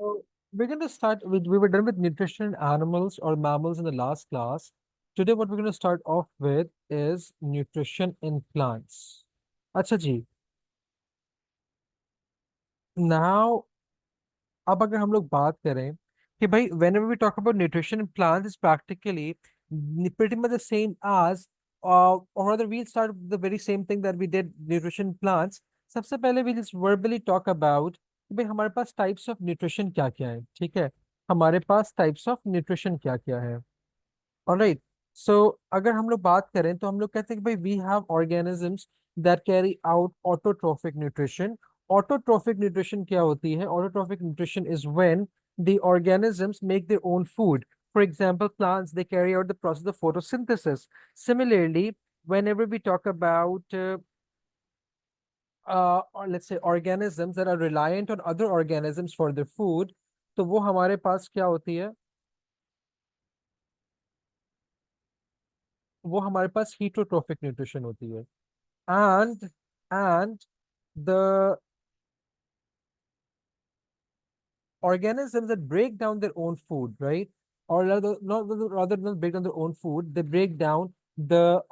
So we're going to start with, we were done with nutrition in animals or mammals in the last class. Today, what we're going to start off with is nutrition in plants. अच्छा जी, now अब अगर हम लोग बात करें कि भाई whenever we talk about nutrition in plants is practically pretty much the same as or rather we'll start with the very same thing that we did nutrition in plants. सबसे पहले we just verbally talk about कि भाई हमारे पास types of nutrition क्या क्या है, ठीक है? हमारे पास types of nutrition क्या क्या है? ऑलराइट, सो अगर हम लोग बात करें तो हम लोग कहते हैं कि भाई we have organisms that carry out autotrophic nutrition. Autotrophic nutrition क्या होती है? Autotrophic nutrition is when the organisms make their own food. For example, plants they carry out the process of photosynthesis. Similarly, whenever we talk about or let's say organisms that are reliant on other organisms for their food, तो वो हमारे पास क्या होती है? वो हमारे पास हीटरोट्रोफिक nutrition होती है। And the organisms that break down their own food, right? Or rather than break down their own food, they break down the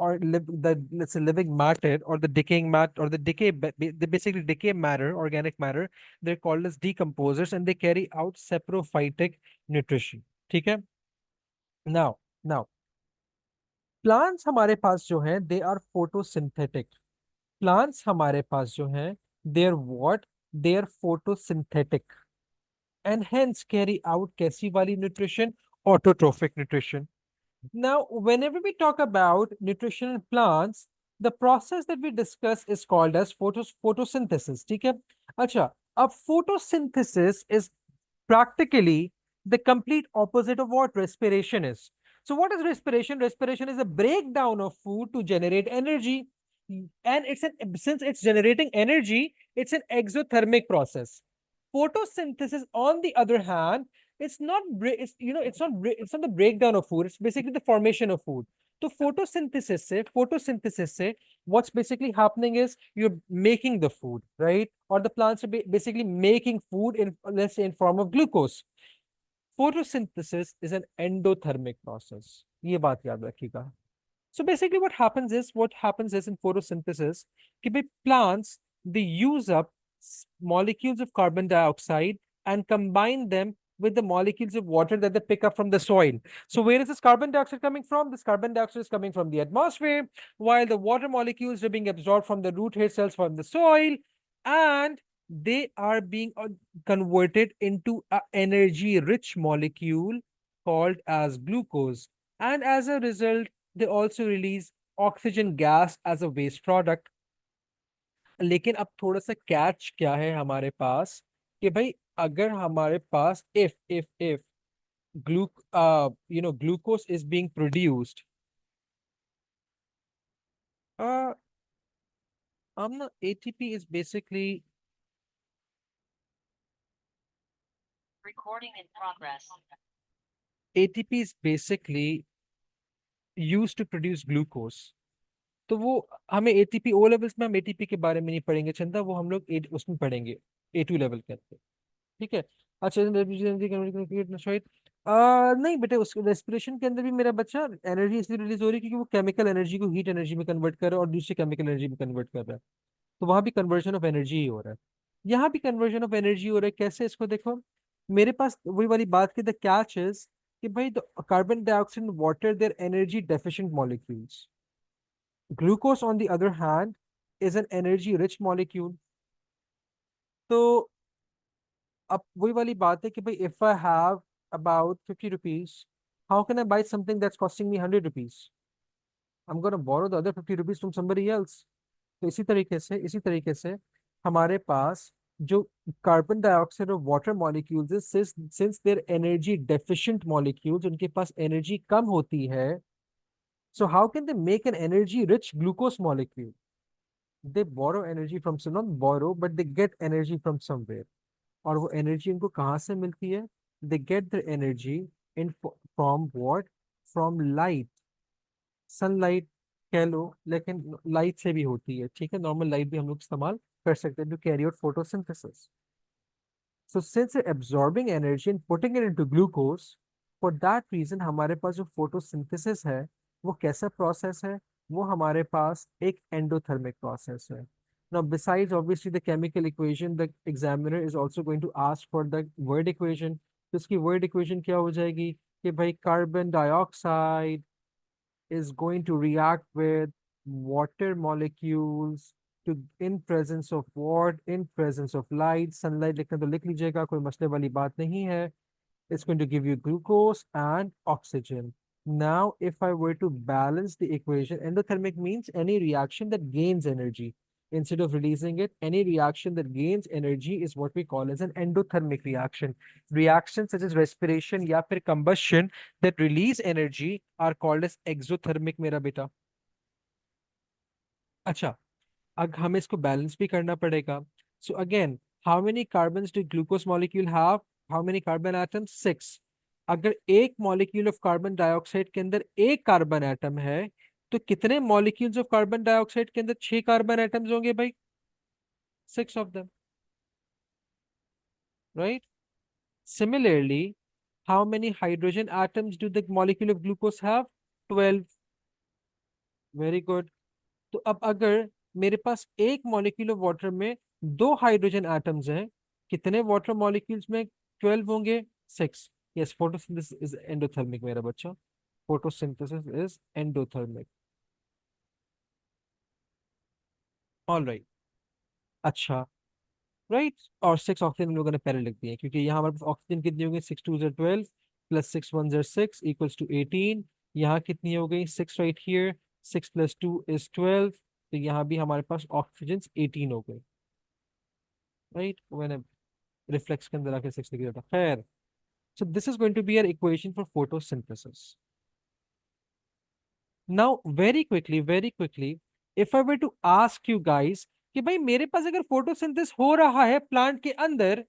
let's say living matter or the decaying matter or the they basically decay matter, organic matter. They're called as decomposers and they carry out saprophytic nutrition. ठीक है? Now plants हमारे पास जो हैं they are photosynthetic. Plants हमारे पास जो हैं they're what? They're photosynthetic and hence carry out कैसी वाली nutrition? Autotrophic nutrition. Now, whenever we talk about nutrition in plants, the process that we discuss is called as photosynthesis. ठीक है? अच्छा, अब photosynthesis is practically the complete opposite of what respiration is. So, what is respiration? Respiration is a breakdown of food to generate energy, and since it's generating energy, it's an exothermic process. Photosynthesis, on the other hand, it's not the breakdown of food. It's basically the formation of food. So photosynthesis, what's basically happening is you're making the food, right? Or the plants are basically making food in, let's say, in form of glucose. Photosynthesis is an endothermic process. ये बात याद रखिएगा. So basically what happens is in photosynthesis, कि भाई plants they use up molecules of carbon dioxide and combine them with the molecules of water that they pick up from the soil. So where is this carbon dioxide coming from? This carbon dioxide is coming from the atmosphere, while the water molecules are being absorbed from the root hair cells from the soil, and they are being converted into an energy-rich molecule called as glucose. And as a result, they also release oxygen gas as a waste product. लेकिन अब थोड़ा सा catch क्या है हमारे पास कि भाई अगर हमारे पास if glucose is being produced, uh ATP is basically Recording in progress. ATP is basically used to produce glucose. तो वो हमें एटीपी ओ लेवल्स में हम एटीपी के बारे में नहीं पढ़ेंगे चंदा, वो हम लोग उसमें पढ़ेंगे A2 लेवल के अंदर, ठीक है? अच्छा सॉरी, नहीं बेटे, उस रेस्पिरेशन के अंदर भी मेरा बच्चा एनर्जी इसलिए रिलीज हो रही है क्योंकि वो केमिकल एनर्जी को हीट एनर्जी में कन्वर्ट कर रहा है और दूसरी केमिकल एनर्जी में कन्वर्ट कर रहा है। तो वहां भी कन्वर्जन ऑफ एनर्जी ही हो रहा है, यहाँ भी कन्वर्जन ऑफ एनर्जी हो रहा है। कैसे? इसको देखो, मेरे पास वही वाली बात की द कैच इज कि भाई carbon dioxide and water their energy deficient molecules. Glucose, on the other hand, is an energy rich molecule. तो अब वही वाली बात है कि भाई if I have about 50 rupees, how can I buy something that's costing me 100 rupees? I'm going to borrow the other 50 rupees from somebody else. तो इसी तरीके से हमारे पास जो कार्बन डाइऑक्साइड और water molecules since their energy deficient molecules, उनके पास energy कम होती है, so how can they make an energy rich glucose molecule? they borrow energy from some, not borrow but they get energy from somewhere. और वो energy उनको कहाँ से मिलती है? they get their energy in from what? from light, sunlight कह लो, लेकिन light से भी होती है, ठीक है? नॉर्मल लाइट भी हम लोग इस्तेमाल कर सकते हैं to carry out photosynthesis. So since it's absorbing energy and putting it into glucose, for that reason हमारे पास जो photosynthesis है वो कैसा process है? वो हमारे पास एक endothermic process है. Now besides obviously the chemical equation, the examiner is also going to ask for the word equation. तो इसकी word equation क्या हो जाएगी कि भाई carbon dioxide is going to react with water molecules to in presence of what? In presence of light. Sunlight लिखना तो लिख लीजिएगा, कोई मसले वाली बात नहीं है. It's going to give you glucose and oxygen. Now, if I were to balance the equation, endothermic means any reaction that gains energy. Instead of releasing it, any reaction that gains energy is what we call as an endothermic reaction. Reactions such as respiration या फिर combustion that release energy are called as exothermic मेरा बेटा. अच्छा, अब हमें इसको balance भी करना पड़ेगा. So again, how many carbons do glucose molecule have? How many carbon atoms? 6. अगर एक मॉलिक्यूल ऑफ कार्बन डाइऑक्साइड के अंदर एक कार्बन एटम है, तो कितने मॉलिक्यूल्स ऑफ कार्बन डाइऑक्साइड के अंदर 6 कार्बन एटम्स होंगे भाई? 6 of them, right? Similarly, how many hydrogen atoms do the molecule of glucose have? 12. Very good. तो अब अगर मेरे पास एक मॉलिक्यूल ऑफ वाटर में दो हाइड्रोजन एटम्स हैं, कितने वाटर मॉलिक्यूल्स में 12 होंगे? 6. यस, फोटोसिंथेसिस इज एंडोथर्मिक मेरा बच्चा. Photosynthesis is endothermic. All right. अच्छा, राइट. और 6 ऑक्सीजन हम लोगों ने पहले लिख दिए, क्योंकि यहाँ हमारे पास ऑक्सीजन कितनी होगी? 6 2 ज़र 12 प्लस 6 1 ज़र 6 इक्वल्स टू 18. यहाँ कितनी हो गई? 6 राइट हियर. 6 plus 2 is 12. तो यहाँ भी हमारे पास ऑक्सीजन 18 हो गए, राइट? मैंने रिफ्लेक्स के अंदर आके 6 लिख दिया था. खैर, so this is going to be our equation for photosynthesis. Now very quickly, if I were to ask you guys कि भाई मेरे पास अगर फोटोसिंथेसिस हो रहा है प्लांट के अंदर,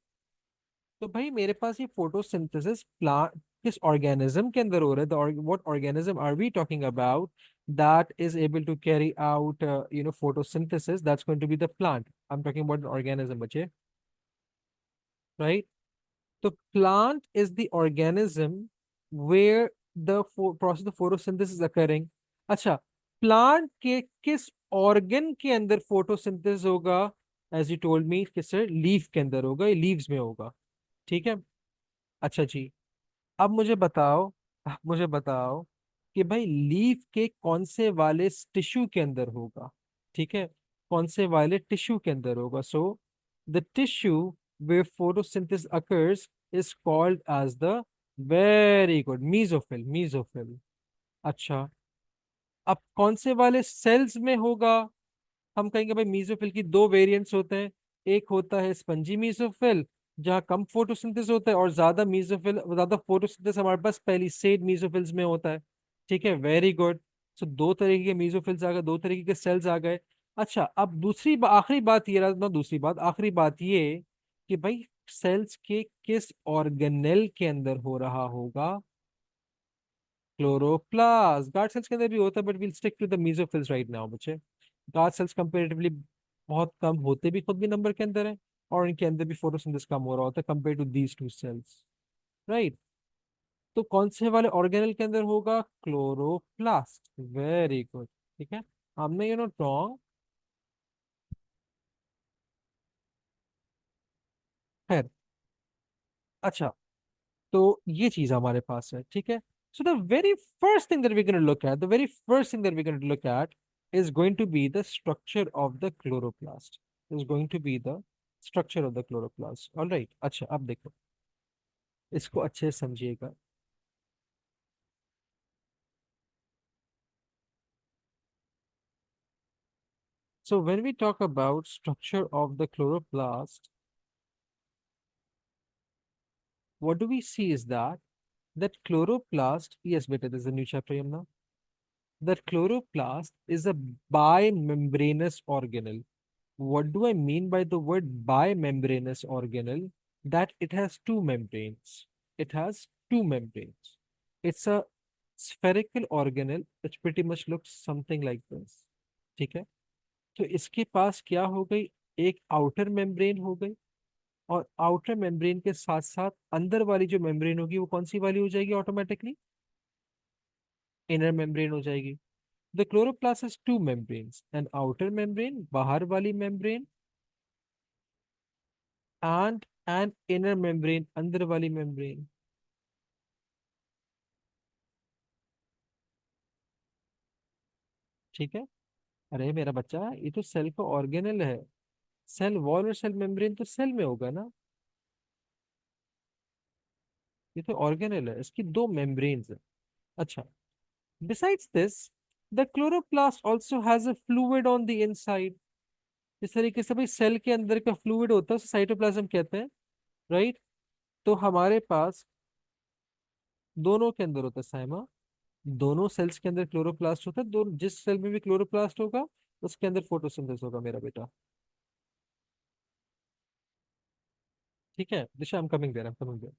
तो भाई मेरे पास ये फोटोसिंथेसिस प्लांट किस ऑर्गेनिज्म के अंदर हो रहा है? What organism are we talking about that is able to carry out photosynthesis? That's going to be the plant. I'm talking about an organism, बच्चे, right? So plant is the organism where the process of photosynthesis is occurring. अच्छा, plant के किस organ के अंदर photosynthesis होगा? As you told me कि sir leaf के अंदर होगा, ये लीव्स में होगा. ठीक है. अच्छा जी, अब मुझे बताओ कि भाई लीफ के कौन से वाले टिश्यू के अंदर होगा? ठीक है, कौन से वाले टिश्यू के अंदर होगा? So the tissue where photosynthesis occurs is called as the, very good, mesophil. अच्छा, अब कौन से वाले सेल्स में होगा? हम कहेंगे भाई मीजोफिल की दो वेरिएंट्स होते हैं. एक होता है स्पंजी मीजोफिल, जहाँ कम फोटोसिंथेसिस होता है, और ज्यादा फोटोसिंथेसिस हमारे पास पेलिसेड मीजोफिल्स में होता है. ठीक है, वेरी गुड. सो दो तरीके के मीजोफिल्स आ गए, दो तरीके के सेल्स आ गए. अच्छा, अब आखिरी बात ये रहा ना, दूसरी बात, आखिरी बात ये कि भाई सेल्स के किस ऑर्गेनेल के अंदर हो रहा होगा? क्लोरोप्लास्ट. गार्ड सेल्स के अंदर भी होता है, but will stick to the mesophylls right now बच्चे. गार्ड सेल्स कंपैरेटिवली बहुत कम होते भी खुद भी नंबर के अंदर है, और इनके अंदर भी फोटोसिंथेसिस कम हो रहा होता है compare to these two cells, right? तो कौन से वाले ऑर्गेनल के अंदर होगा? क्लोरोप्लास्ट. Very good. ठीक है, हमने नॉट रॉन्ग. खैर, अच्छा, तो ये चीज हमारे पास है. ठीक है. So the very first thing that we're going to look at, the very first thing that we're going to look at is going to be the structure of the chloroplast. Is going to be the structure of the chloroplast. All right. अच्छा, अब देखो, इसको अच्छे से समझिएगा. So when we talk about structure of the chloroplast, what do we see is that chloroplast, yes, beta, there's a new chapter, Yamna. That chloroplast is a bimembranous organelle. What do I mean by the word bimembranous organelle? That it has two membranes. It has two membranes. It's a spherical organelle which pretty much looks something like this. ठीक है. तो इसके पास क्या हो गई? एक outer membrane हो गई, और आउटर मेम्ब्रेन के साथ साथ अंदर वाली जो मेम्ब्रेन होगी वो कौन सी वाली हो जाएगी ऑटोमेटिकली? इनर मेम्ब्रेन हो जाएगी। The chloroplast has two membranes, an outer membrane बाहर वाली membrane and an inner membrane अंदर वाली मेम्ब्रेन। ठीक है। अरे मेरा बच्चा, ये तो सेल का ऑर्गेनल है। सेल वॉल और सेल मेम्ब्रेन तो सेल में होगा ना। ये तो ऑर्गेनल है, इसकी दो मेम्ब्रेन्स है। अच्छा, besides this the chloroplast also has a fluid on the inside. इस तरीके से भाई सेल के अंदर का फ्लूइड होता है उसे साइटोप्लाज्म कहते हैं, राइट। तो हमारे पास दोनों के अंदर होता है साइमा, दोनों सेल्स के अंदर क्लोरोप्लास्ट होता है। दोनों जिस सेल में भी क्लोरोप्लास्ट होगा उसके अंदर फोटोसिंथेसिस होगा मेरा बेटा। ठीक है Disha, I am coming there.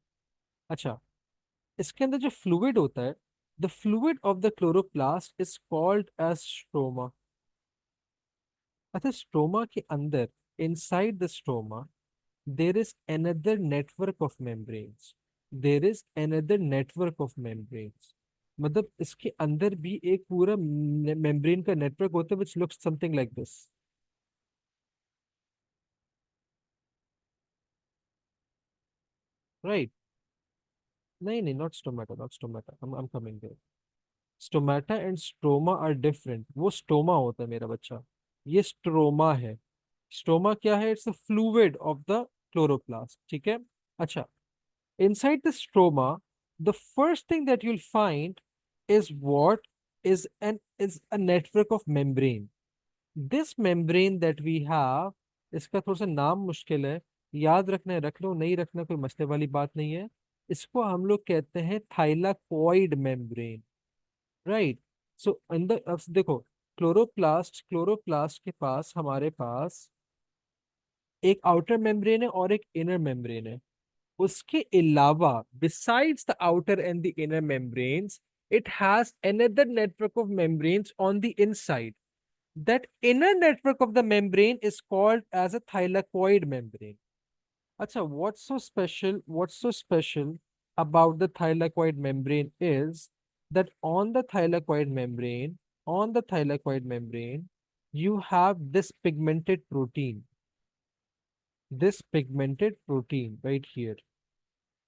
अच्छा, इसके अंदर जो फ्लूइड होता है, the fluid of the chloroplast is called as stroma. अच्छा, स्ट्रोमा के अंदर, inside the stroma, there is another network of membranes, there is another network of membranes। मतलब इसके अंदर भी एक पूरा मेम्ब्रेन का नेटवर्क होता है which looks something like this, right? नहीं नहीं, not stomata, not stomata, I'm coming there। Stomata and stroma are different. वो स्टोमा होता है मेरा बच्चा, ये स्ट्रोमा है। स्टोमा क्या है? It's a fluid of the chloroplast, ठीक है। अच्छा, inside the stroma, the first thing that you'll find is what is a network of membrane। This membrane that we have, इसका थोड़ा सा नाम मुश्किल है, याद रखना है रख लो, नहीं रखना कोई मसले वाली बात नहीं है। इसको हम लोग कहते हैं thylakoid membrane, right. So in the, अब देखो, क्लोरोप्लास्ट के पास हमारे पास एक आउटर मेम्ब्रेन है और एक इनर मेम्ब्रेन है। उसके अलावा, besides the outer and the inner membranes, it has another network of membranes on the inside। That inner network of the membrane is called as a thylakoid membrane। अच्छा, what's so special about the thylakoid membrane is that on the thylakoid membrane, you have this pigmented protein right here।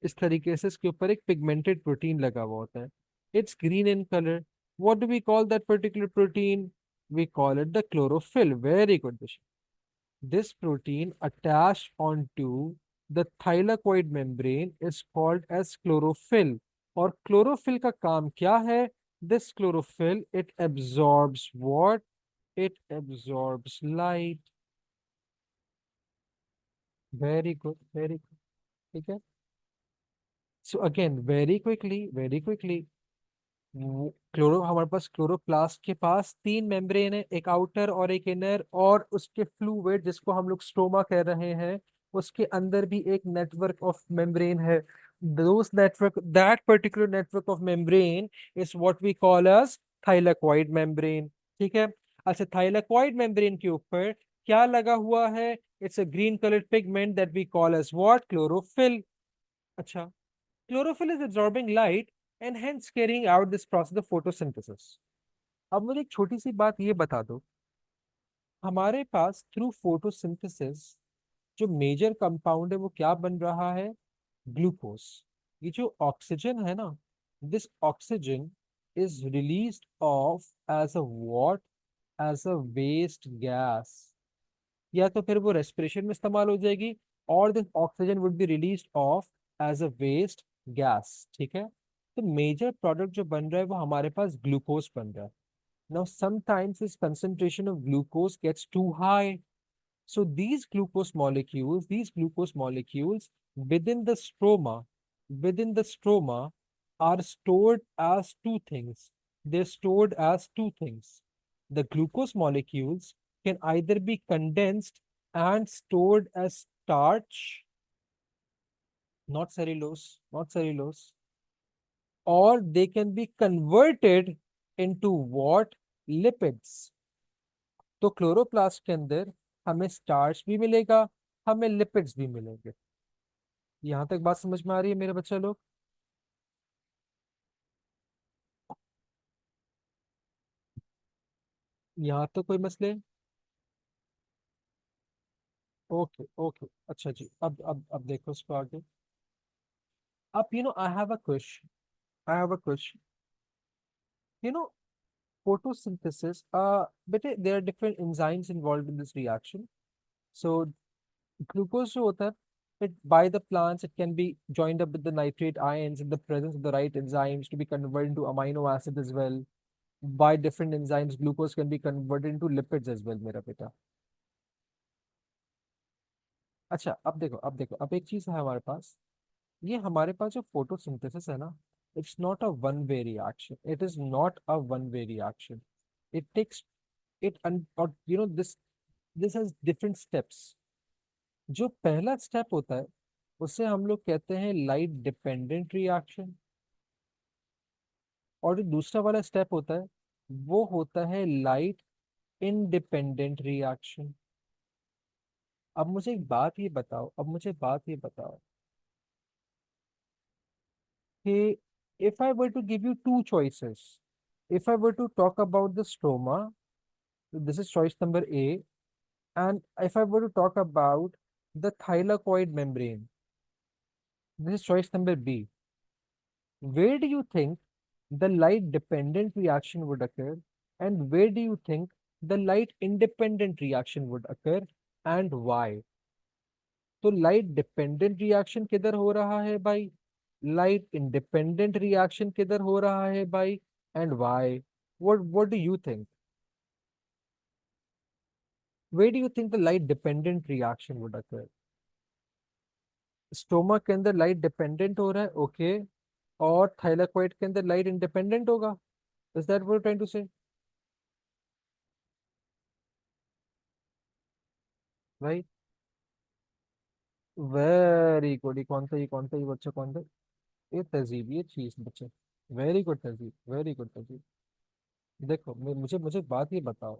इस तरीके से इसके ऊपर एक pigmented protein लगा हुआ होता है। It's green in colour. What do we call that particular protein? We call it the chlorophyll. Very good Disha. This protein attach on to the thylakoid membrane is called as chlorophyll. और chlorophyll का काम क्या है? This chlorophyll, it absorbs what? It absorbs light. Very good, very good. ठीक है। So again, very quickly, हमारे पास chloroplast के पास तीन मेम्ब्रेन है, एक आउटर और एक इनर, और उसके फ्लूइड जिसको हम लोग स्टोमा कह रहे हैं, उसके अंदर भी एक नेटवर्क ऑफ मेम्ब्रेन है। That particular network of membrane is what we call as thylakoid membrane. ठीक है। अच्छा, थाइलाकॉइड मेम्ब्रेन के ऊपर क्या लगा हुआ है? It's a green colour pigment that we call as what? Chlorophyll. अच्छा, chlorophyll is absorbing light and hence carrying out this process of photosynthesis। अब मुझे एक छोटी सी बात ये बता दो, हमारे पास थ्रू फोटोसिंथेसिस जो मेजर कंपाउंड है वो क्या बन रहा है? ग्लूकोज। ये जो ऑक्सीजन है ना, this oxygen is released off as a what? As a waste gas. या तो फिर वो रेस्पिरेशन में इस्तेमाल हो जाएगी, और this oxygen would be released off as a waste gas. ठीक है। तो मेजर प्रोडक्ट जो बन रहा है वो हमारे पास ग्लूकोज बन रहा है। Now sometimes this concentration of glucose gets too high, so these glucose molecules within the stroma are stored as two things. They're stored as two things. The glucose molecules can either be condensed and stored as starch, not cellulose, or they can be converted into what? Lipids। तो chloroplast के अंदर हमें starch भी मिलेगा, हमें lipids भी मिलेंगे। यहाँ तक बात समझ में आ रही है मेरे बच्चे लोग? यहाँ तो कोई मसले? ओके ओके, अच्छा जी, अब देखो इसको आगे। अब I have a question, I have a question. You know photosynthesis, but there are different enzymes involved in this reaction. So glucose जो होता है, it by the plants it can be joined up with the nitrate ions in the presence of the right enzymes to be converted into amino acid as well. By different enzymes glucose can be converted into lipids as well मेरा बेटा। अच्छा अब एक चीज है हमारे पास। ये हमारे पास जो फोटोसिंथेसिस है ना, it's not a one way reaction, it is not a one way reaction. It takes it और दिस हैज डिफरेंट स्टेप्स। जो पहला स्टेप होता है उसे हम लोग कहते हैं लाइट डिपेंडेंट रिएक्शन, और जो दूसरा वाला स्टेप होता है वो होता है लाइट इंडिपेंडेंट रिएक्शन। अब मुझे बात ये बताओ कि if I were to give you two choices, if I were to talk about the stroma, this is choice number A, and if I were to talk about the thylakoid membrane, this is choice number B, where do you think the light dependent reaction would occur, and where do you think the light independent reaction would occur, and why? तो light dependent reaction किधर हो रहा है भाई, light independent reaction किधर हो रहा है भाई, and why? What do you think? Where do you think the light dependent reaction would occur? Stomach के अंदर लाइट डिपेंडेंट हो रहा है, ओके, और थाइलाकोइड के अंदर लाइट इंडिपेंडेंट होगा। Is that what trying to say? Right, very good. ये बच्चा कौन था? ये तहजीब, ये चीज बच्चे, very good Tehzeeb, very good Tehzeeb. देखो मुझे मुझे बात ये बताओ,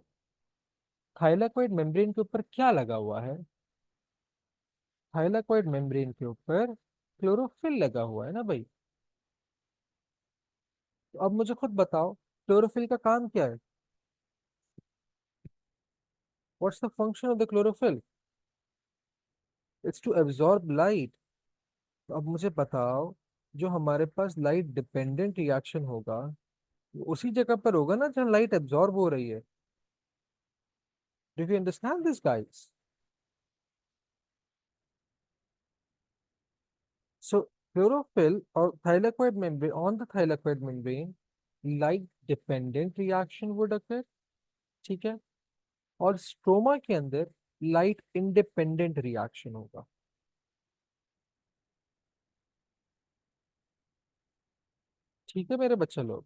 थाइलाकोइड मेम्ब्रेन के ऊपर क्या लगा हुआ है? थाइलाकोइड मेम्ब्रेन के ऊपर क्लोरोफिल लगा हुआ है ना भाई। तो अब मुझे खुद बताओ, क्लोरोफिल का काम क्या है? What's the function of the chlorophyll? It's to absorb light. तो अब मुझे बताओ, जो हमारे पास लाइट डिपेंडेंट रिएक्शन होगा वो उसी जगह पर होगा ना जहाँ लाइट एब्जॉर्ब हो रही है। Do you understand this guys? So chlorophyll और thylakoid membrane, on the thylakoid membrane light dependent reaction would occur, ठीक है, और स्ट्रोमा के अंदर लाइट इंडिपेंडेंट रिएक्शन होगा। ठीक है मेरे बच्चे लोग?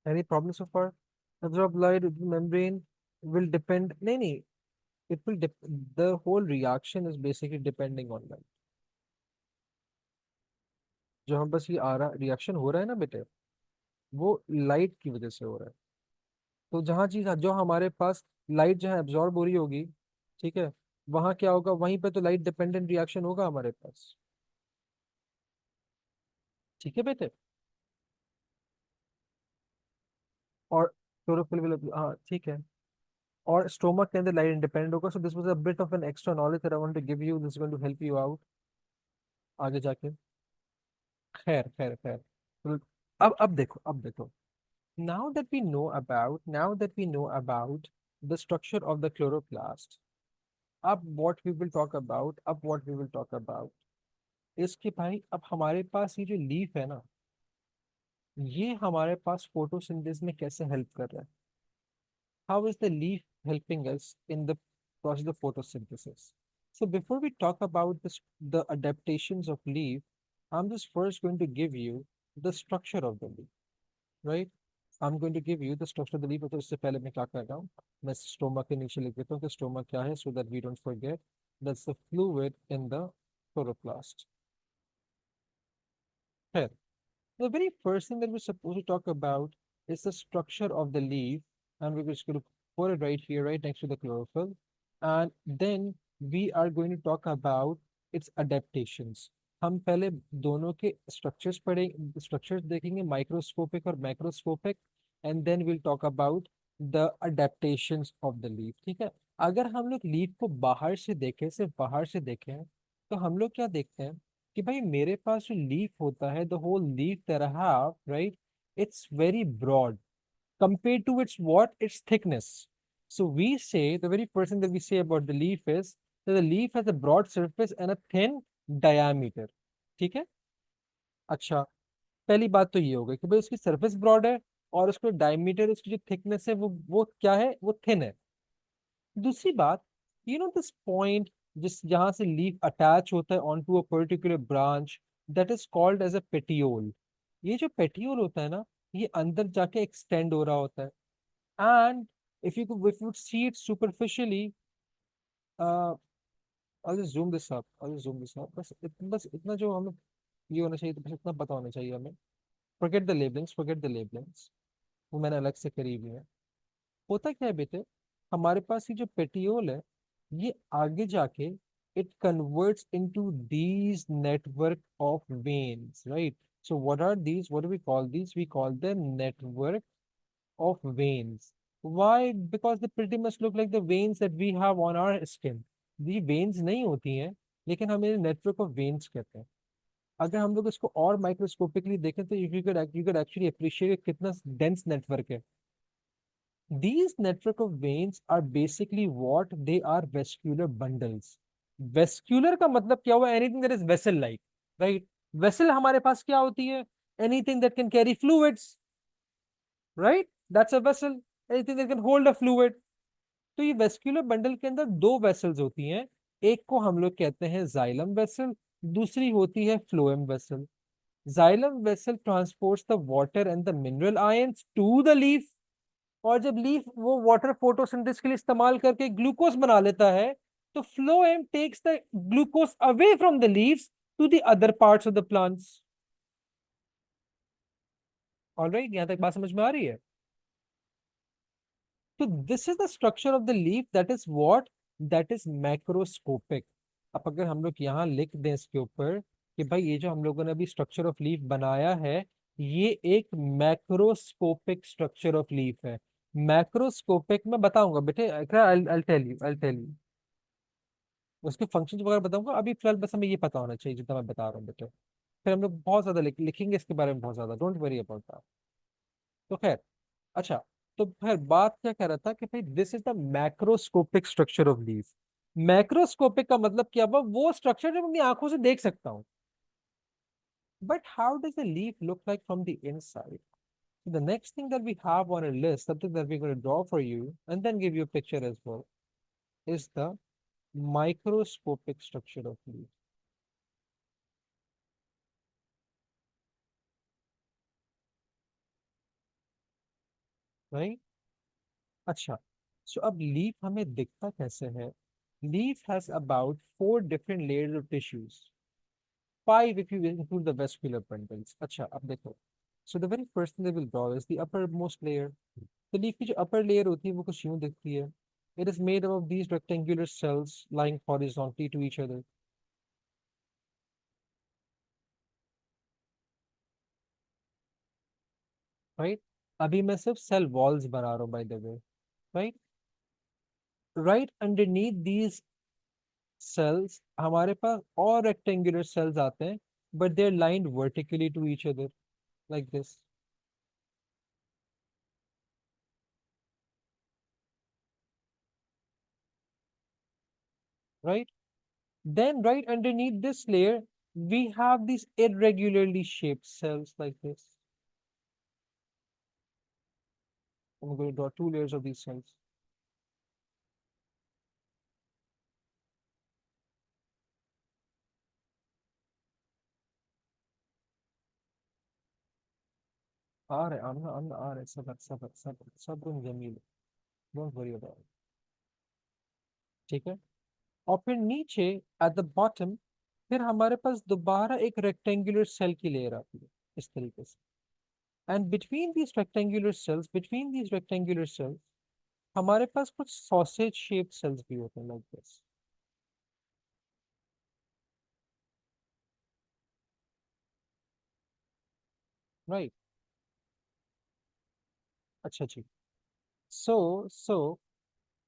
Any problem so far? absorb light membrane will depend, नहीं, it will the whole reaction is basically depending on light। जो हम बस ये आ रहा रिएक्शन हो रहा है ना बेटे, वो लाइट की वजह से हो रहा है। तो जहाँ चीज जो हमारे पास लाइट जहाँ एब्जॉर्ब हो रही होगी, ठीक है, वहाँ क्या होगा, वहीं पे तो लाइट डिपेंडेंट रिएक्शन होगा हमारे पास। ठीक है बेटे? और क्लोरोफिल will, हाँ ठीक है, और स्टोमक के अंदर लाइट इंडिपेंडेंट होगा। So this was a bit of an extra knowledge that I want to give you, this is going to help you out आगे जाके। खैर खैर खैर, तो अब देखो, now that we know about the structure of the chloroplast, अब what we will talk about इसके भाई, अब हमारे पास ये जो लीफ है ना, ये हमारे पास फोटोसिंथेसिस में कैसे हेल्प कर रहा है? How is the leaf helping us in the process of photosynthesis? So before we talk about this, the adaptations of leaf, I'm just first going to give you the structure of the leaf, right? I'm going to give you the structure of the leaf। तो इससे पहले मैं क्या कर रहा हूँ, मैं stoma के नीचे लिख देता हूँ कि स्टोमा क्या है, so that we don't forget। That's the fluid in the chloroplast। Here, the very first thing that we're supposed to talk about is the structure of the leaf, and we're just going to put it right here, right next to the chlorophyll. And then we are going to talk about its adaptations. हम पहले दोनों के structures पढ़े, structures देखेंगे, microscopic और macroscopic, and then will talk about the adaptations of the leaf. ठीक है। अगर हम लोग लीफ को बाहर से देखें, सिर्फ बाहर से देखें, तो हम लोग क्या देखते हैं कि भाई मेरे पास जो लीफ होता है, the whole leaf that I have, right, it's very broad compared to its what? Its thickness. So we say the very first thing that we say about the leaf is that the leaf has a broad surface and a thin diameter. ठीक है। अच्छा, पहली बात तो ये हो गई कि भाई उसकी सरफेस ब्रॉड है और उसका डायमीटर, उसकी जो थिकनेस है वो क्या है, वो थिन है। दूसरी बात, यू नो दिस पॉइंट जिस जहां से लीफ अटैच होता है on to a particular branch, that is called as a petiole. ये जो पेटियोल होता है ना, ये अंदर जाके एक्सटेंड हो रहा होता है। And if you see it superficially, uh, I'll just zoom this up. I'll just zoom this up. बस इतना जो हमें ये होना चाहिए, तो बस इतना पता होना चाहिए हमें। Forget the labelings, forget the labelings। वो मैंने अलग से करी हुई है। होता क्या है बेटे, हमारे पास ये जो पेटियोल है, ये आगे जाके it converts into these network of veins, right? So what are these? What do we call these? We call them network of veins. Why? Because they pretty much look like the veins that we have on our skin. ये veins नहीं होती हैं, लेकिन हम इन्हें network of veins कहते हैं। अगर हम लोग इसको और माइक्रोस्कोपिकली देखें तो you could actually appreciate कितना dense network है। These network of veins are basically what? They are vascular bundles. Vascular का मतलब क्या हुआ? Anything that is vessel like, right? Vessel हमारे पास क्या होती है? Anything that can carry fluids, right? That's a vessel. Anything that can hold a fluid. तो ये वेस्क्यूलर बंडल के अंदर दो वेसल्स होती हैं। एक को हम लोग कहते हैं जाइलम वेसल, दूसरी होती है phloem vessel. Xylem vessel transports the water and the mineral ions to the leaf, और जब लीफ वो वाटर फोटोसिंथेसिस के लिए इस्तेमाल करके ग्लूकोज बना लेता है, तो phloem takes the glucose away from the leaves to the other parts of the plants. Alright, यहां तक बात समझ में आ रही है? तो this is the structure of the leaf, that is what? That is macroscopic. अब अगर हम लोग यहाँ लिख दें इसके ऊपर कि भाई ये जो हम लोगों ने अभी स्ट्रक्चर ऑफ लीफ बनाया है, ये एक मैक्रोस्कोपिक स्ट्रक्चर ऑफ लीफ है। मैक्रोस्कोपिक मैं बताऊंगा बेटे, आई टेल यू उसके फंक्शंस वगैरह बताऊंगा। अभी फिलहाल बस हमें ये पता होना चाहिए जितना मैं बता रहा हूँ बेटे। फिर हम लोग बहुत ज्यादा लिखेंगे इसके बारे में, बहुत ज्यादा, डोंट वरी अबाउट दैट। तो खैर, अच्छा, तो फिर बात क्या कह रहा था कि भाई this is the macroscopic structure of leaf. Macroscopic का मतलब क्या हुआ? वो स्ट्रक्चर जो मैं अपनी आंखों से देख सकता हूँ। But how does the leaf look like from the inside? The next thing that we have on a list, something that we're going to draw for you and then give you a picture as well, is the microscopic structure of leaf, right? अच्छा, so अब leaf हमें दिखता कैसे है? Leaf has about 4 different layers of tissues. 5 if you include the vascular bundles. अच्छा, अब देखो। So the very first thing that we'll draw is the uppermost layer. The leaf की जो upper layer होती है वो कुछ यूं दिखती है। It is made up of these rectangular cells lying horizontally to each other, right? अभी मैं सिर्फ cell walls बना रहा हूँ by the way, right? Right underneath these cells हमारे पास और rectangular cells आते हैं, but they're lined vertically to each other like this, right? Then right underneath this layer, we have these irregularly shaped cells like this. I'm going to draw 2 layers of these cells. आ रहे, सब्र जमील, don't worry about it. ठीक है। और फिर नीचे at the bottom, फिर हमारे पास दोबारा एक रेक्टेंगुलर सेल की लेयर आती है इस तरीके से। And between these rectangular cells, हमारे पास कुछ सॉसेज शेप्ड सेल्स भी होते हैं लाइक दिस। राइट। अच्छा जी। सो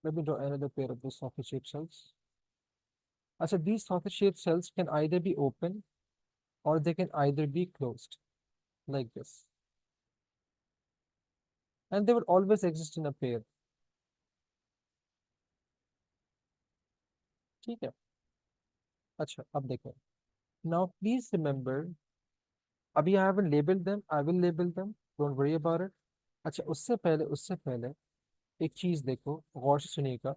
let me draw another pair of these sausage shaped cells. अच्छा, these sausage shaped cells can either be open or they can either be closed like this, and they would always exist in a pair. ठीक है। अच्छा, अब देखो। Now please remember, अभी I haven't labeled them, I will label them, don't worry about it. अच्छा, उससे पहले एक चीज देखो, गौर से सुनिएगा।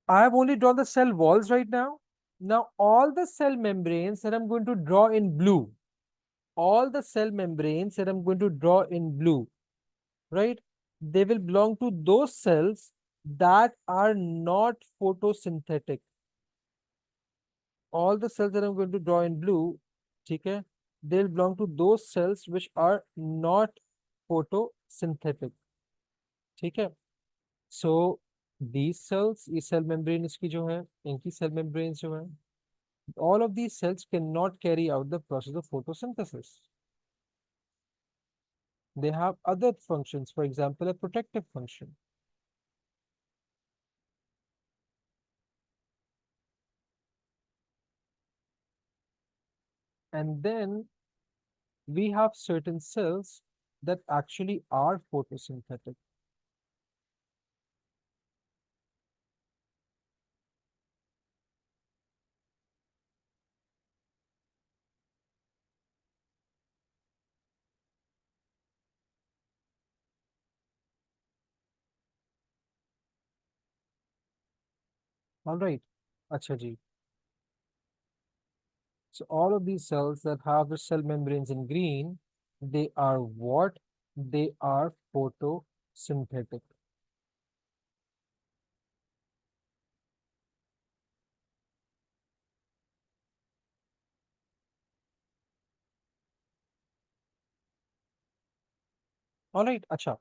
I have only drawn the cell walls right now. Now all the cell membranes that I'm going to draw in blue, all the cell membranes that I'm going to draw in blue, right? They will belong to those cells that are not photosynthetic. All the cells that I'm going to draw in blue, okay, they'll belong to those cells which are not photosynthetic. ठीक है। सो these cells, ये cell membrane इसकी जो है, इनकी cell membrane जो है, all of these cells cannot carry out the process of photosynthesis. They have other functions, for example, a protective function. And then we have certain cells that actually are photosynthetic. All right. Acha ji. So all of these cells that have the cell membranes in green, they are what? They are photosynthetic. All right. Acha.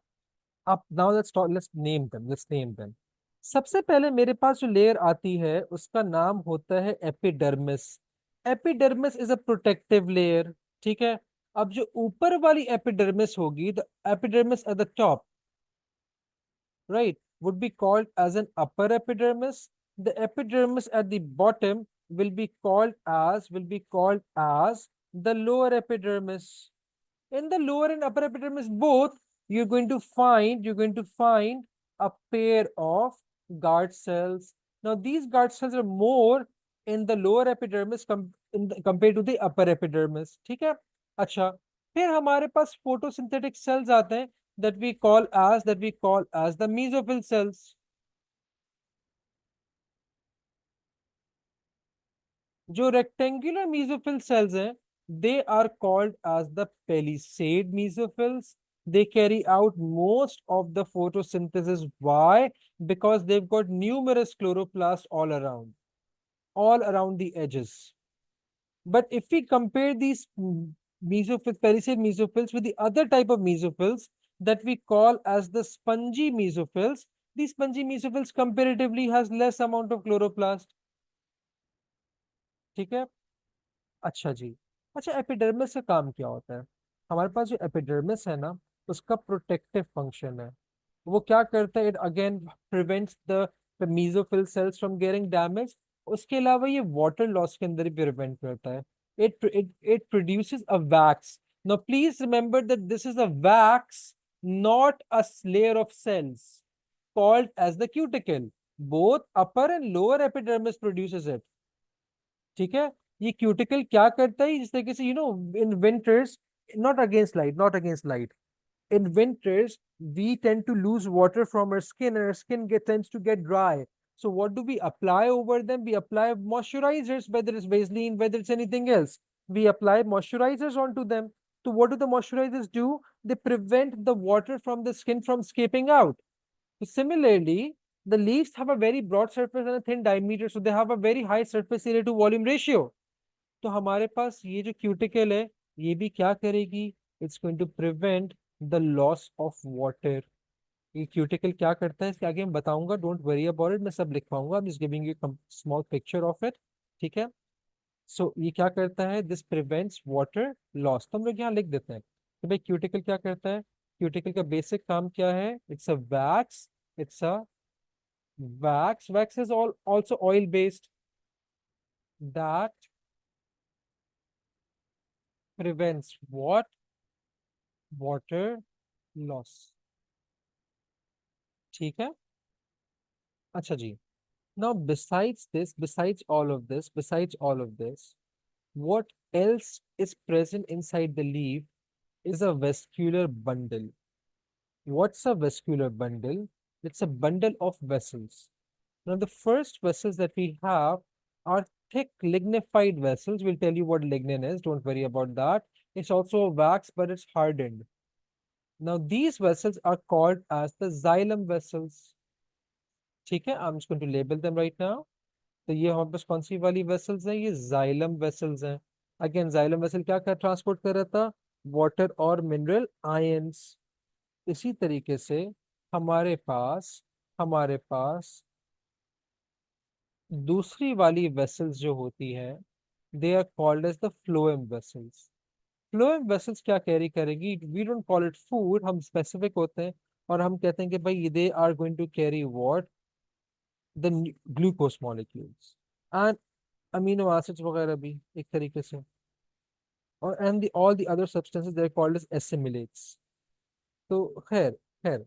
अब now let's name them, सबसे पहले मेरे पास जो layer आती है उसका नाम होता है epidermis. Epidermis is a protective layer. ठीक है। अब जो ऊपर वाली एपिडर्मिस होगी, the epidermis at the top, right, would be called as an upper epidermis. The epidermis at the bottom will be called as the lower epidermis. In the lower and upper epidermis both, you're going to find a pair of guard cells. Now these guard cells are more in the lower epidermis compared to the upper epidermis. ठीक है। अच्छा, फिर हमारे पास photosynthetic cells आते हैं, that we call as the mesophyll cells. जो rectangular mesophyll cells हैं, they are called as the palisade mesophills. They carry out most of the photosynthesis. Why? Because they've got numerous chloroplasts all around the edges. But if we compare these palisade mesophills with the other type of mesophills that we call as the spongy mesophills, these spongy mesophills comparatively has less amount of chloroplast. ठीक है। अच्छा जी। अच्छा, epidermis का काम क्या होता है? हमारे पास जो एपिडर्मिस है ना, उसका प्रोटेक्टिव फंक्शन है। वो क्या करता है? It again prevents the mesophyll cells from getting damage. उसके अलावा ये वाटर लॉस के अंदर भी प्रिवेंट करता है। It produces a wax. Now please remember that this is a wax, not a layer of cells called as the cuticle. Both upper and lower epidermis produces it. ठीक है। ये cuticle क्या करता है? जिस तरीके से in winters, not against light, in winters we tend to lose water from our skin, and our skin tends to get dry. So what do we apply over them? We apply moisturizers, whether it's Vaseline, whether it's anything else. We apply moisturizers onto them. So what do the moisturizers do? They prevent the water from the skin from escaping out. So similarly, the leaves have a very broad surface and a thin diameter, so they have a very high surface area to volume ratio. तो हमारे पास ये जो cuticle है, ये भी क्या करेगी? It's going to prevent the loss of water. ये क्यूटिकल क्या करता है इसके आगे मैं बताऊंगा, डोंट वरी अबाउट इट, मैं सब लिख पाऊंगा, just giving you small picture of it. ठीक है। सो ये क्या करता है, दिस प्रिवेंट्स वाटर लॉस, तो हम लोग यहाँ लिख देते हैं कि भाई क्यूटिकल क्या करता है। क्यूटिकल का बेसिक काम क्या है, it's a wax, it's a wax is all also oil based that prevents what water loss. ठीक है। अच्छा जी, now besides all of this, what else is present inside the leaf is a vascular bundle. What's a vascular bundle? It's a bundle of vessels. Now, the first vessels that we have are thick lignified vessels. We'll tell you what lignin is. Don't worry about that. It's also a wax, but it's hardened. Now, these vessels are called as the xylem vessels. ठीक है, I'm just going to label them right now. तो ये हमारे पास कौन सी वाली vessels हैं, ये xylem vessels हैं। अगेन जाइलम वेसल क्या क्या ट्रांसपोर्ट कर रहा था, वाटर और मिनरल आयंस। इसी तरीके से हमारे पास दूसरी वाली वेसल्स जो होती है, they are called as the phloem vessels. Phloem vessels क्या कैरी करेगी, we don't call it food, हम स्पेसिफिक होते हैं और हम कहते हैं कि भाई they are going to carry what, the glucose molecules and amino acids वगैरह भी एक तरीके से, और and the all the other substances they are called as assimilates. तो खैर खैर,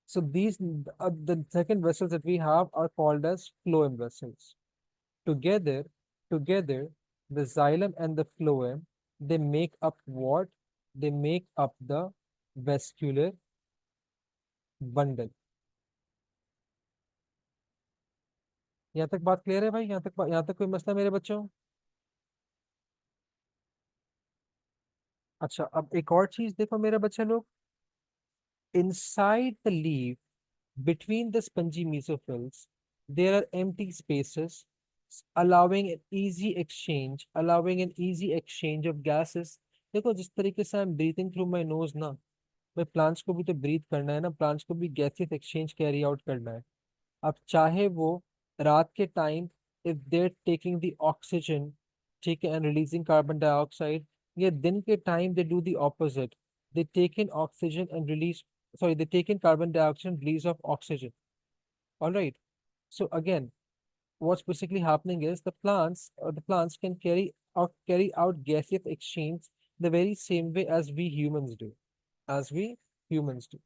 so these the second vessels that we have are called as phloem vessels. Together together the xylem and the phloem, they make up what, they make up the vascular bundle। यहाँ तक बात clear है भाई, यहाँ तक कोई मसला मेरे बच्चों। अच्छा, अब एक और चीज देखो मेरे बच्चे लोग, inside the leaf, between the spongy mesophils, there are empty spaces, allowing an easy exchange of gases। देखो जिस तरीके से I am breathing through my nose ना, भाई प्लांट्स को भी तो ब्रीथ करना है ना, प्लांट्स को भी गैसेस एक्सचेंज कैरी आउट करना है। अब चाहे वो रात के time, if they're taking the oxygen, ठीक है, एंड रिलीजिंग कार्बन डाइऑक्साइड, या दिन के time they do the opposite, they take in oxygen and release, sorry, they take in carbon dioxide and release of oxygen. All right. So again, what's basically happening is the plants can carry out gaseous exchange the very same way as we humans do. As we humans do.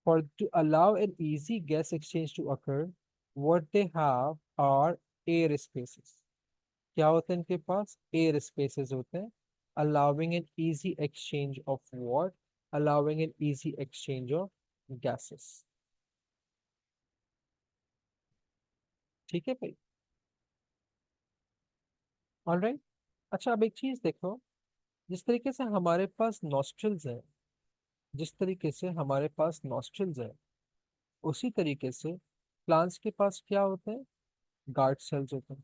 For to allow an easy gas exchange to occur, what they have are air spaces. क्या होते हैं इनके पास, air spaces होते हैं, allowing an easy exchange of what, allowing an easy exchange of gases। ठीक है भाई। Alright. अच्छा, अब एक चीज देखो, जिस तरीके से हमारे पास नॉस्ट्रल्स हैं, जिस तरीके से हमारे पास नॉस्ट्रल्स हैं, उसी तरीके से प्लांट्स के पास क्या होते हैं, गार्ड सेल्स होते हैं।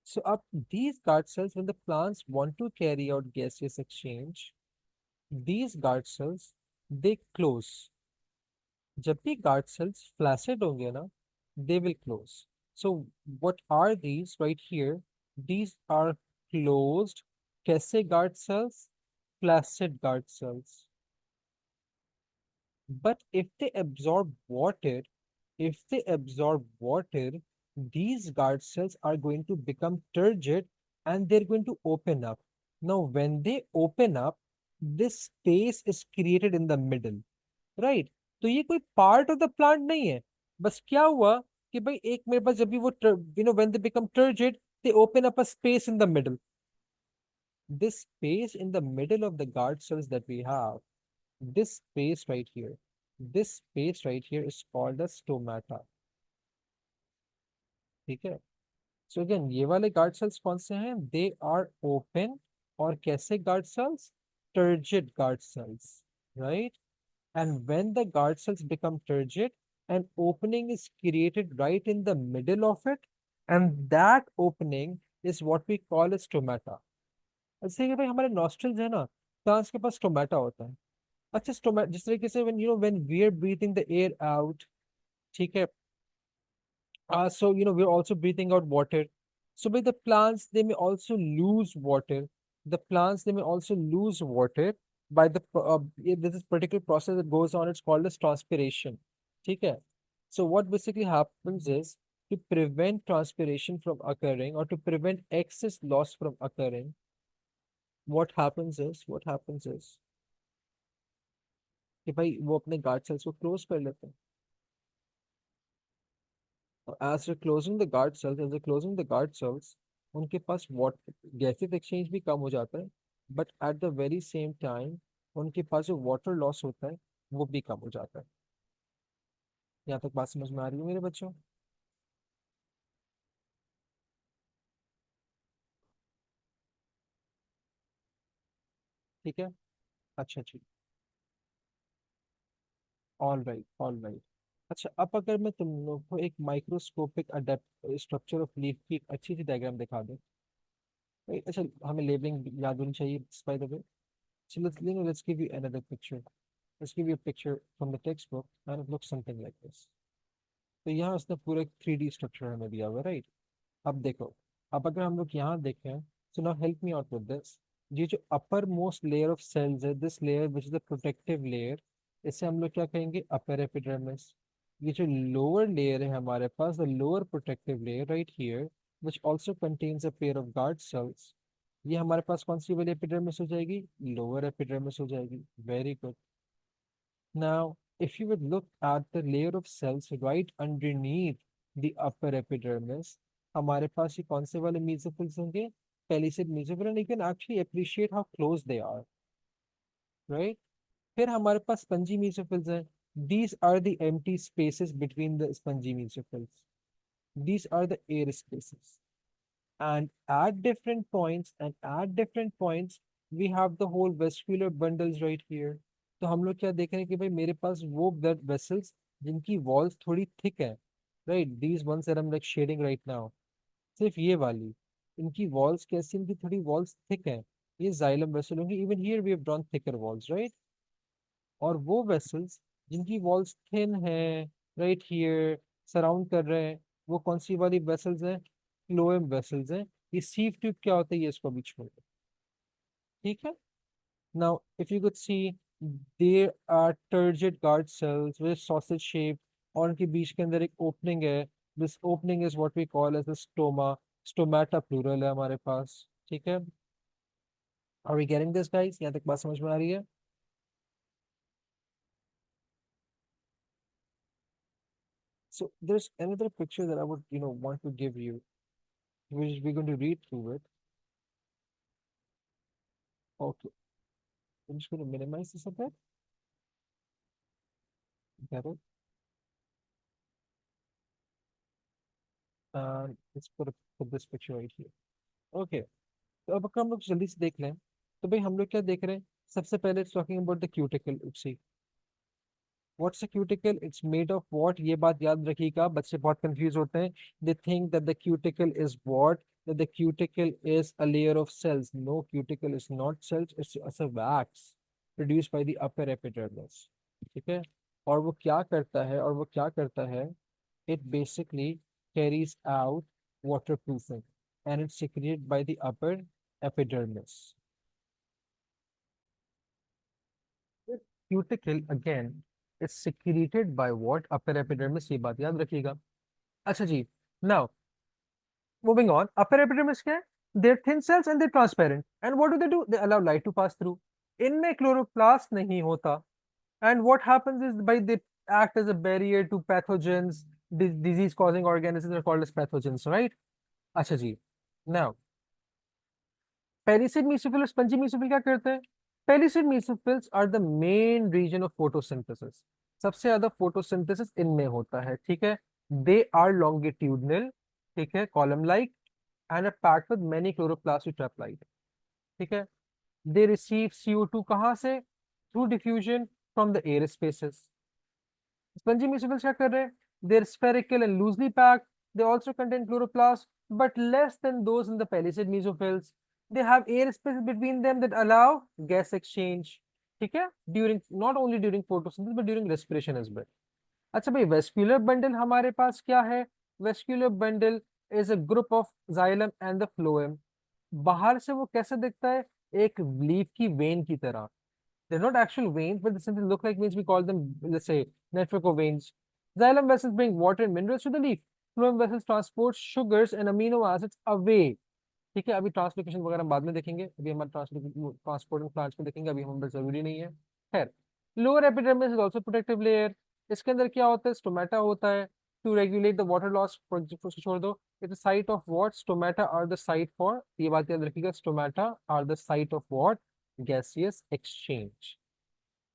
So up these guard cells, when the plants want to carry out gaseous exchange, these guard cells, they close। जब भी guard cells flaccid होंगे ना, they will close। So what are these right here? These are closed कैसे guard cells? Flaccid guard cells। But if they absorb water, these guard cells are going to become turgid and they're going to open up। Now, when they open up, this space is created in the middle, right? तो ये कोई part of the plant नहीं है, बस क्या हुआ कि भाई एक मेरे पास जब भी वो when they become turgid, they open up a space in the middle। This space in the middle of the guard cells that we have, this space right here, this space right here is called a stomata। ठीक है। So again ये वाले guard cells कौन से हैं, they are open, और कैसे guard cells, turgid guard sales, right. And when the guard cells become turgid, an opening is created right in the middle of it, and that opening is what we call a stomata। जैसे कि भाई हमारे nostrils है ना, plants के पास stomata होता है। अच्छा जिस तरीके से when we are breathing the air out, ठीक है, so we're also breathing out water. So by the plants they may also lose water. The plants they may also lose water by there's this particular process that goes on. It's called as transpiration. Okay. So what basically happens is, to prevent transpiration from occurring or to prevent excess loss from occurring, what happens is कि भाई वो अपने guard cells को close कर लेते हैं. As they're closing the guard cells, as they're closing the guard cells, उनके पास water gases exchange भी कम हो जाता है, but at the very same time उनके पास जो वाटर लॉस होता है वो भी कम हो जाता है. यहाँ तक बात समझ में आ रही है मेरे बच्चों? ठीक है. अच्छा जी. All right, all right. अच्छा, अब अगर मैं तुम लोग को एक microscopic adept structure of leaf की एक अच्छी सी डायग्राम दिखा दूं. अच्छा, हमें लेबलिंग याद होनी चाहिए by the way. So let's give you another picture. Let's give you a picture from the textbook and it looks something like this. तो यहाँ उसने पूरा 3D स्ट्रक्चर हमें दिया हुआ, राइट? अब देखो, अब अगर हम लोग यहाँ देखें, so now help me out with this. ये जो upper most layer of cells है, this layer which is the protective layer, इसे हम लोग क्या कहेंगे? Upper epidermis. ये जो लोअर लेयर है हमारे पास, the lower protective layer right here, which also contains a pair of guard cells, ये हमारे पास कौन सी वाली एपिडर्मिस हो जाएगी? लोअर एपिडर्मिस हो जाएगी. Very good. Now, if you would look at the layer of cells right underneath the upper epidermis, हमारे पास ये कौन से वाले mesophiles होंगे? Pellicid mesophyll, and you can actually appreciate how close they are, right? फिर हमारे पास spongy mesophils हैं. These are the empty spaces between the spongy mesophils. These are the air spaces. And at different points we have the whole vascular bundles right here. तो हम लोग क्या देख रहे हैं कि भाई मेरे पास वो ब्लड वेसल्स जिनकी वॉल्स थोड़ी थिक है, right, these ones that I am like shading right now, सिर्फ ये वाली, इनकी वॉल्स कैसी, इनकी थोड़ी वॉल्स थिक है, ये जाइलम वेसल होंगी. Even here we have drawn thicker walls, right. और वो वेसल्स जिनकी वॉल्स थिन है, राइट हियर, सराउंड कर रहे हैं, वो कौन सी वाली वेसल्स हैं? फ्लोएम वेसल्स हैं. ये सीव ट्यूब क्या होता है ये इसको भी छोड़ दो. ठीक है. Now if you could see, there are turgid guard cells with sausage shape, और उनके बीच के अंदर एक ओपनिंग है. This opening is what we call as the stoma. Stomata plural है हमारे पास. ठीक है. Are we getting this guys? यहाँ तक बात समझ में आ रही है? So there's another picture that I would, want to give you, which we're going to read through it. Okay, I'm just going to minimize this a bit. Better. Let's put this picture right here. Okay. तो अब अगर हम लोग जल्दी से देख लें, तो भाई हम लोग क्या देख रहे हैं? सबसे पहले it's talking about the cuticle. See, what's a cuticle? It's made of what? ये बात याद रखिएगा, बच्चे बहुत कंफ्यूज होते हैं. They think that the cuticle is what, that the cuticle is a layer of cells. No, cuticle is not cells, it's a wax produced by the upper epidermis. ठीक है. और वो क्या करता है, it basically carries out waterproofing and it's secreted by the upper epidermis. The cuticle again is secreted by what? Upper epidermis. ये बात याद रखिएगा. अच्छा जी. Now, moving on, upper epidermis क्या है? They're thin cells and they're transparent. And what do? They allow light to pass through. इनमें chloroplast नहीं होता. And what happens is, by they act as a barrier to pathogens, disease causing organisms are called as pathogens, right? अच्छा जी. Now, palisade mesophyll और spongy mesophyll क्या करते हैं? Palisade mesophylls are the main region of photosynthesis. सबसे ज्यादा photosynthesis इनमें होता है. ठीक है. दे आर लॉन्गिट्यूडनल, ठीक है, column like, and are packed with many chloroplast trap light. ठीक है. दे रिसीव CO2 कहाँ से? Through diffusion from the air spaces. Spongy mucicals क्या कर रहे हैं? They're spherical and loosely packed. They also contain chloroplasts, but less than those in the pellicid mesophils. They have air spaces between them that allow gas exchange. ठीक है, during, not only during photosynthesis but during respiration as well. अच्छा भाई, vascular bundle हमारे पास क्या है? Vascular bundle is a group of xylem and the phloem. बाहर से वो कैसे दिखता है? एक लीफ की वेन की तरह। They're not actual veins, but they simply look like veins. We call them, let's say, network of veins. Xylem vessels bring water and minerals to the leaf. Phloem vessels transport sugars and amino acids away. ठीक है, अभी translocation वगैरह हम बाद में देखेंगे, अभी हमारे ट्रांसपोर्टिंग प्लांट्स में देखेंगे, अभी हम जरूरी नहीं है। खैर, lower epidermis is also protective layer. इसके अंदर क्या होता है? स्टोमेटा होता है। To regulate the water loss, उसको छोड़ दो। It's site of what? Stomata are the site for, ये बात याद रखिएगा, stomata are the site of what? Gaseous exchange.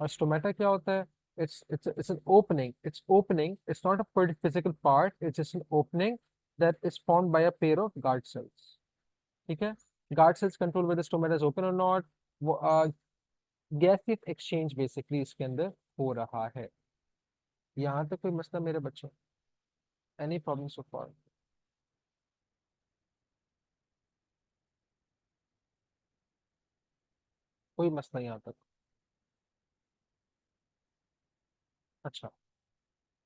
और स्टोमेटा क्या होता है? It's an opening. It's opening. It's not a physical part. It's just an opening that is formed by a pair of guard cells. ठीक है, guard cells control whether stomata is open or not. वो gaseous exchange basically इसके अंदर हो रहा है। यहाँ तक कोई मसला मेरे बच्चों? Any problem so for? कोई मसला यहाँ तक? अच्छा,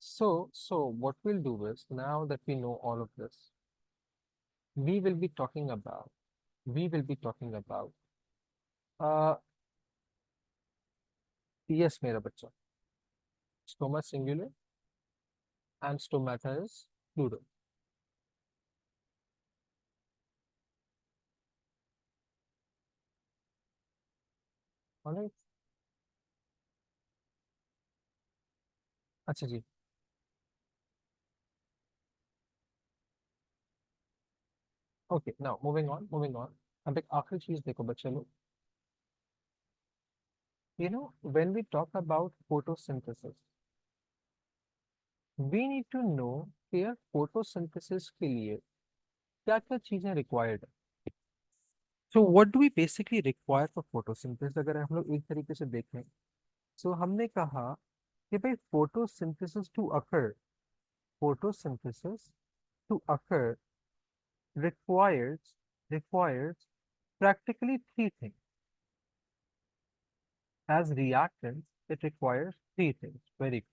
so what we'll do is, now that we know all of this, we will be talking about we will be talking about uh yes मेरा बच्चा, stoma singular and stomata is plural. Alright, अच्छा जी। Okay, now moving on. अब एक आखिरी चीज देखो बच्चे लोग, when we talk about photosynthesis, we need to know कि यार फोटोसिंथेसिस के लिए क्या क्या चीजें रिक्वायर्ड है। So what do we basically require for photosynthesis, अगर हम लोग एक तरीके से देखें। सो हमने कहा कि भाई photosynthesis to occur requires practically three things. As reactants, it requires three things. Very good.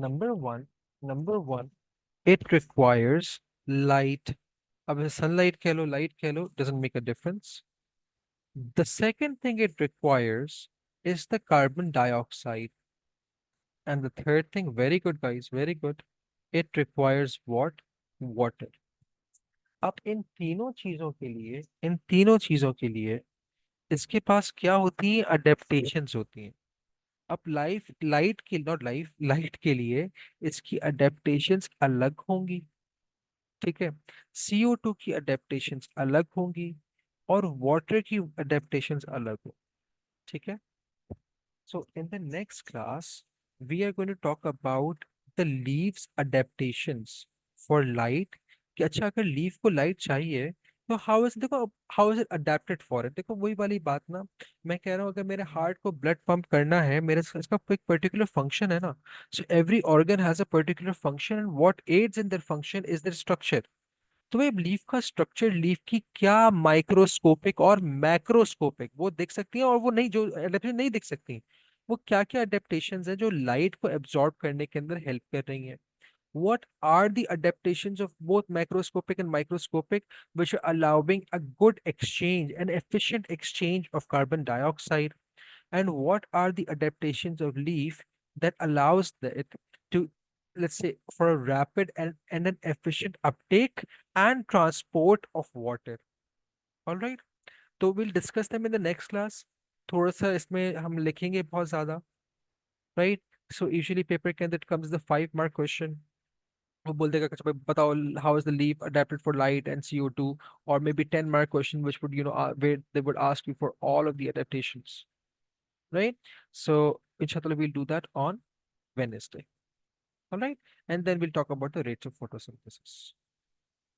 Number one, it requires light. अब sunlight कह लो, light कह लो, doesn't make a difference. The second thing it requires is the carbon dioxide. And the third thing, very good guys, very good. It requires what? Water. अब इन तीनों चीजों के लिए इसके पास क्या होती है? अडेप्टेशंस होती हैं। अब लाइफ लाइट के नॉट लाइफ लाइट के लिए इसकी अडेप्टेशंस अलग होंगी। ठीक है, CO2 की अडेप्टेशंस अलग होंगी, और वाटर की अडेप्टेशंस अलग हो। ठीक है, so in the next class we are going to talk about the leaves adaptations for light। कि अच्छा, अगर लीफ को लाइट चाहिए तो हाउ इज, देखो how is it adapted for it. देखो वही वाली बात ना, मैं कह रहा हूँ अगर मेरे हार्ट को ब्लड पंप करना है, मेरे इसका एक पर्टिकुलर फंक्शन है ना। So every organ has a particular function and what aids in their function is their structure. तो ये लीफ का स्ट्रक्चर, लीफ की क्या माइक्रोस्कोपिक और मैक्रोस्कोपिक वो देख सकती हैं, और वो नहीं, जो एडेप्टेशन नहीं दिख सकती, वो क्या क्या एडेप्टेशंस है जो लाइट को एब्जॉर्ब करने के अंदर हेल्प कर रही हैं। What are the adaptations of both macroscopic and microscopic which are allowing a good exchange and efficient exchange of carbon dioxide? And what are the adaptations of leaf that allows it to, let's say, for a rapid and an efficient uptake and transport of water? All right, तो we'll discuss them in the next class। थोड़ा सा इसमें हम लिखेंगे बहुत ज्यादा, right? So usually paper के अंदर comes the 5 mark question। वो बोल देगा कि भाई बताओ, how is the leaf adapted for light and CO2, or maybe 10 mark question which would, where they would ask you for all of the adaptations, right? So inshallah we'll do that on Wednesday, all right? And then we'll talk about the rates of photosynthesis.